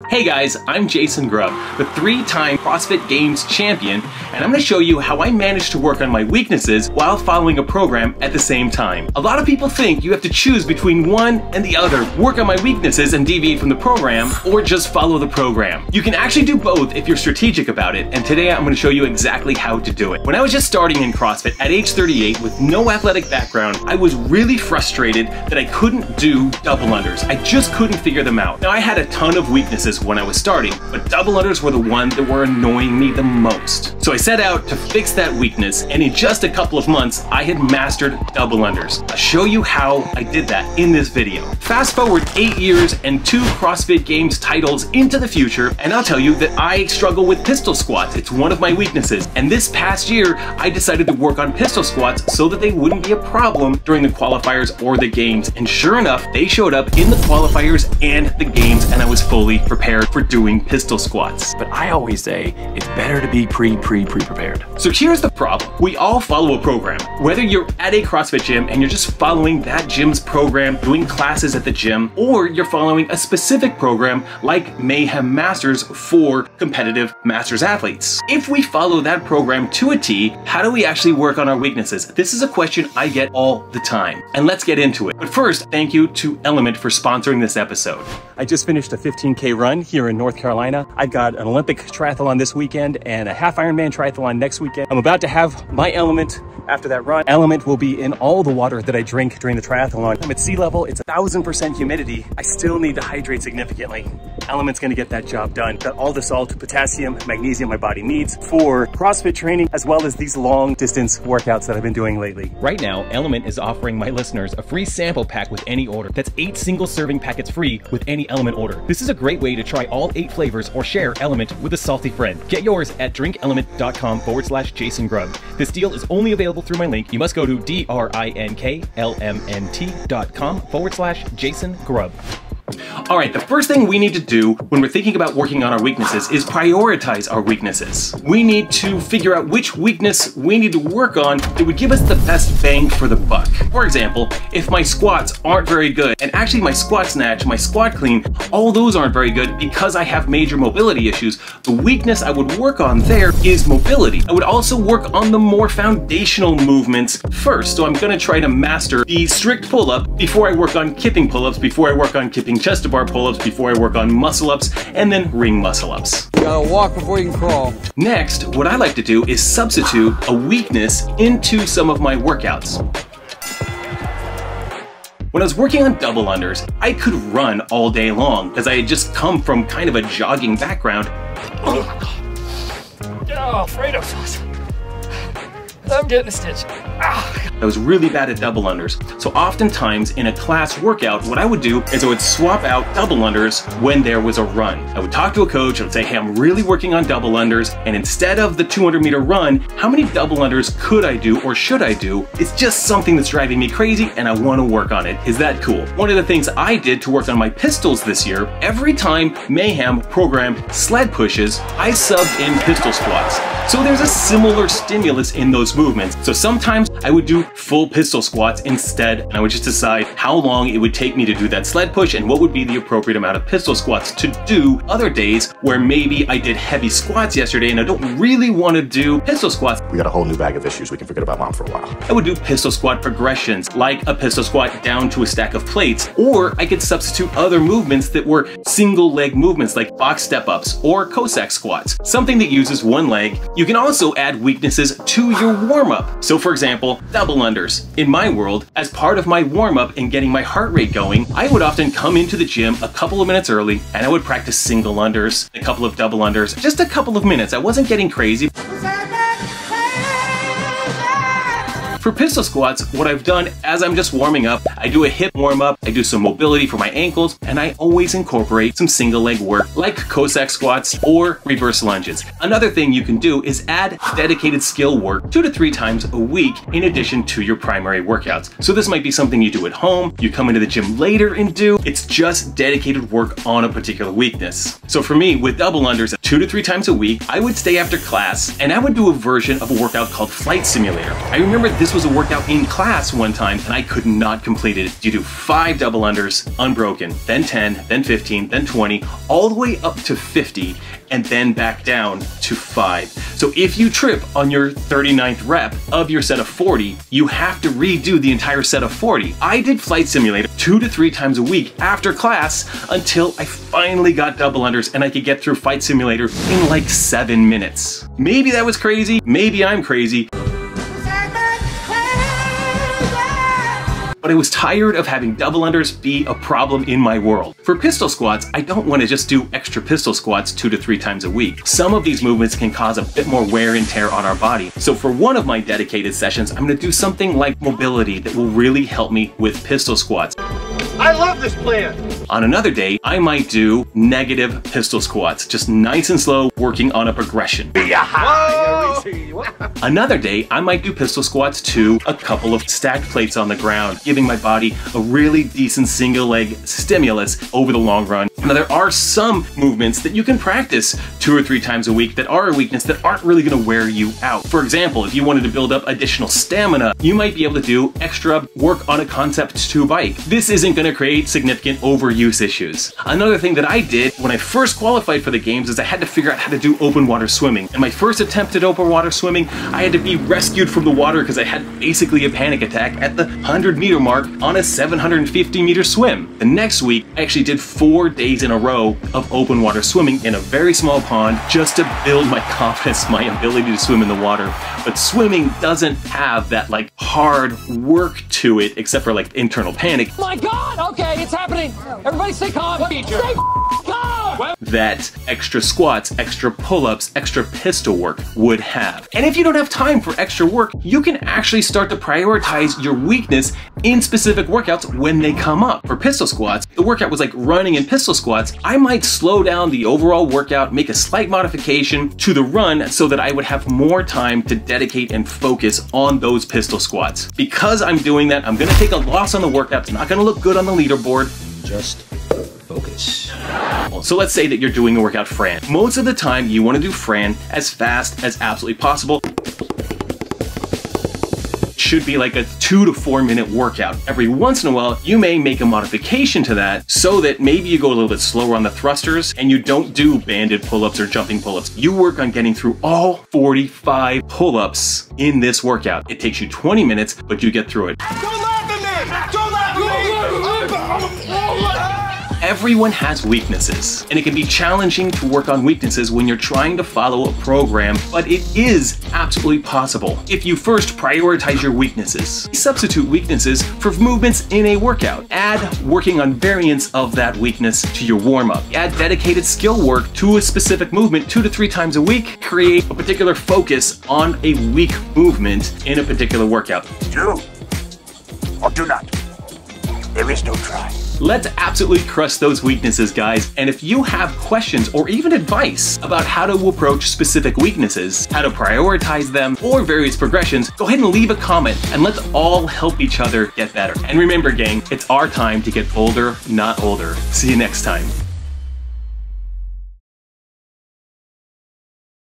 Hey guys, I'm Jason Grubb, the 3-time CrossFit Games champion, and I'm going to show you how I managed to work on my weaknesses while following a program at the same time. A lot of people think you have to choose between one and the other, work on my weaknesses and deviate from the program, or just follow the program. You can actually do both if you're strategic about it, and today I'm going to show you exactly how to do it. When I was just starting in CrossFit at age 38 with no athletic background, I was really frustrated that I couldn't do double unders. I just couldn't figure them out. Now I had a ton of weaknesses when I was starting, but double unders were the one that were annoying me the most. So I set out to fix that weakness, and in just a couple of months, I had mastered double unders. I'll show you how I did that in this video. Fast forward 8 years and 2 CrossFit Games titles into the future, and I'll tell you that I struggle with pistol squats. It's one of my weaknesses. And this past year, I decided to work on pistol squats so that they wouldn't be a problem during the qualifiers or the games. And sure enough, they showed up in the qualifiers and the games, and I was fully prepared for doing pistol squats. But I always say it's better to be pre-prepared. So here's the problem. We all follow a program. Whether you're at a CrossFit gym and you're just following that gym's program, doing classes at the gym, or you're following a specific program like Mayhem Masters for competitive Masters athletes. If we follow that program to a T, how do we actually work on our weaknesses? This is a question I get all the time, and let's get into it. But first, thank you to Element for sponsoring this episode. I just finished a 15K run here in North Carolina. I've got an Olympic triathlon this weekend and a half Ironman triathlon next weekend. I'm about to have my Element after that run. Element will be in all the water that I drink during the triathlon. I'm at sea level, it's 1000% humidity. I still need to hydrate significantly. Element's gonna get that job done. Got all the salt, potassium, magnesium my body needs for CrossFit training, as well as these long distance workouts that I've been doing lately. Right now, Element is offering my listeners a free sample pack with any order. That's 8 single serving packets free with any Element order. This is a great way to try all 8 flavors or share Element with a salty friend. Get yours at drinkelement.com/Jason Grubb. This deal is only available through my link. You must go to drinklmnt.com/Jason Grubb. All right, the first thing we need to do when we're thinking about working on our weaknesses is prioritize our weaknesses. We need to figure out which weakness we need to work on that would give us the best bang for the buck. For example, if my squats aren't very good, and actually my squat snatch, my squat clean, all those aren't very good because I have major mobility issues, the weakness I would work on there is mobility. I would also work on the more foundational movements first. So I'm gonna try to master the strict pull-up before I work on kipping pull-ups, before I work on kipping chest to bar pull-ups, before I work on muscle-ups, and then ring muscle-ups. You gotta walk before you can crawl. Next, what I like to do is substitute a weakness into some of my workouts. When I was working on double unders, I could run all day long because I had just come from kind of a jogging background. Oh, Fredo sauce. I'm getting a stitch. I was really bad at double unders. So oftentimes in a class workout, what I would do is I would swap out double unders when there was a run. I would talk to a coach, I would say, hey, I'm really working on double unders, and instead of the 200-meter run, how many double unders could I do or should I do? It's just something that's driving me crazy and I want to work on it. Is that cool? One of the things I did to work on my pistols this year, every time Mayhem programmed sled pushes, I subbed in pistol squats. So there's a similar stimulus in those movements. So sometimes I would do full pistol squats instead, and I would just decide how long it would take me to do that sled push and what would be the appropriate amount of pistol squats to do other days where maybe I did heavy squats yesterday and I don't really want to do pistol squats. We got a whole new bag of issues. We can forget about mom for a while. I would do pistol squat progressions, like a pistol squat down to a stack of plates, or I could substitute other movements that were single leg movements like box step-ups or Cossack squats, something that uses one leg. You can also add weaknesses to your warm-up. So for example, double unders. In my world, as part of my warm-up and getting my heart rate going, I would often come into the gym a couple of minutes early and I would practice single unders, a couple of double unders, just a couple of minutes. I wasn't getting crazy. For pistol squats, what I've done as I'm just warming up, I do a hip warm up, I do some mobility for my ankles, and I always incorporate some single leg work like Cossack squats or reverse lunges. Another thing you can do is add dedicated skill work 2 to 3 times a week in addition to your primary workouts. So this might be something you do at home, you come into the gym later and do. It's just dedicated work on a particular weakness. So for me, with double unders 2 to 3 times a week, I would stay after class and I would do a version of a workout called Flight Simulator. I remember this was was a workout in class one time and I could not complete it. You do 5 double unders unbroken, then 10, then 15, then 20, all the way up to 50, and then back down to 5. So if you trip on your 39th rep of your set of 40, you have to redo the entire set of 40. I did Flight Simulator 2 to 3 times a week after class until I finally got double unders and I could get through Flight Simulator in like 7 minutes. Maybe that was crazy, maybe I'm crazy, but I was tired of having double unders be a problem in my world. For pistol squats, I don't want to just do extra pistol squats 2 to 3 times a week. Some of these movements can cause a bit more wear and tear on our body. So for one of my dedicated sessions, I'm going to do something like mobility that will really help me with pistol squats. I love this plan! On another day, I might do negative pistol squats, just nice and slow, working on a progression. Another day, I might do pistol squats to a couple of stacked plates on the ground, giving my body a really decent single leg stimulus over the long run. Now there are some movements that you can practice 2 or 3 times a week that are a weakness that aren't really going to wear you out. For example, if you wanted to build up additional stamina, you might be able to do extra work on a Concept 2 bike. This isn't going to create significant overuse issues. Another thing that I did when I first qualified for the games is I had to figure out how to do open water swimming. In my first attempt at open water swimming, I had to be rescued from the water because I had basically a panic attack at the 100-meter mark on a 750-meter swim. The next week, I actually did 4 days in a row of open water swimming in a very small pond just to build my confidence, my ability to swim in the water. But swimming doesn't have that like hard work to it except for like internal panic. My God! Okay, it's happening. Everybody stay calm. Stay calm! That extra squats, extra pull-ups, extra pistol work would have. And if you don't have time for extra work, you can actually start to prioritize your weakness in specific workouts when they come up. For pistol squats, the workout was like running and pistol squats. I might slow down the overall workout, make a slight modification to the run so that I would have more time to dedicate and focus on those pistol squats. Because I'm doing that, I'm gonna take a loss on the workout. It's not gonna look good on the leaderboard. Just focus. So let's say that you're doing a workout Fran. Most of the time, you want to do Fran as fast as absolutely possible. It should be like a 2 to 4 minute workout. Every once in a while, you may make a modification to that so that maybe you go a little bit slower on the thrusters and you don't do banded pull-ups or jumping pull-ups. You work on getting through all 45 pull-ups in this workout. It takes you 20 minutes, but you get through it. Don't laugh at me! Don't laugh at me! Everyone has weaknesses, and it can be challenging to work on weaknesses when you're trying to follow a program, but it is absolutely possible if you first prioritize your weaknesses. Substitute weaknesses for movements in a workout. Add working on variants of that weakness to your warm-up. Add dedicated skill work to a specific movement 2 to 3 times a week. Create a particular focus on a weak movement in a particular workout. Do or do not. There is no try. Let's absolutely crush those weaknesses, guys. And if you have questions or even advice about how to approach specific weaknesses, how to prioritize them, or various progressions, go ahead and leave a comment and let's all help each other get better. And remember, gang, it's our time to get bolder, not older. See you next time.